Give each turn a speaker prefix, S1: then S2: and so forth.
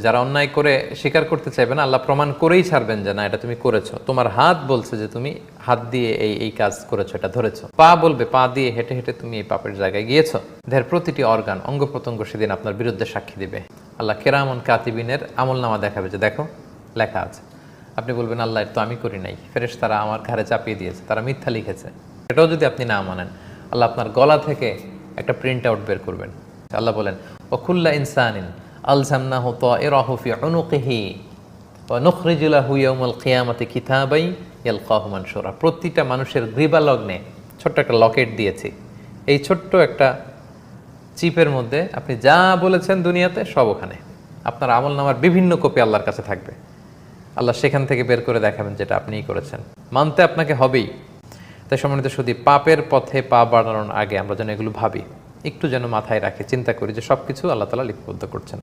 S1: যারা অন্যায় করে স্বীকার করতে চাইবে না, আল্লাহ প্রমাণ করেই ছাড়বেন যে না এটা তুমি করেছো। তোমার হাত বলছে যে তুমি হাত দিয়ে এই কাজ করেছো, এটা ধরেছো। পা বলবে পা দিয়ে হেঁটে হেঁটে তুমি এই পাপের জায়গায় গিয়েছো। দেহের প্রতিটি অর্গান, অঙ্গ প্রত্যঙ্গ সেদিন আপনার বিরুদ্ধে সাক্ষী দিবে। আল্লাহ কিরামান কাতিবিনের আমলনামা দেখাবে যে দেখো লেখা আছে। আপনি বলবেন আল্লাহ তো আমি করি নাই, ফেরেশতারা আমার ঘাড়ে চাপিয়ে দিয়েছে, তারা মিথ্যা লিখেছে। এটাও যদি আপনি না মানেন, আল্লাহ আপনার গলা থেকে একটা প্রিন্ট আউট বের করবেন। আল্লাহ বলেন ওয়াকুল্লা ইনসানিন আলজামনাহু তায়রাহু ফি উনুকিহি ওয়া নুখরিজু লাহু ইয়াওমাল কিয়ামাতি কিতাবাই ইয়ালকাহু মানশুরা। প্রতিটা মানুষের গ্রীবা লগ্নে ছোট্ট একটা লকেট দিয়েছি। এই ছোট্ট একটা চিপের মধ্যে আপনি যা বলেছেন দুনিয়াতে সব ওখানে। আপনার আমলনামার বিভিন্ন কপি আল্লাহর কাছে থাকবে। আল্লাহ সেখান থেকে বের করে দেখাবেন যেটা আপনিই করেছেন। মানতে আপনাকে হবেই। তাই সম্মানিত শুধু পাপের পথে পা বাড়ানোর আগে আমরা যেন এগুলো ভাবি, একটু যেন মাথায় রাখি, চিন্তা করি যে সবকিছু আল্লাহ তাআলা লিপিবদ্ধ করছেন।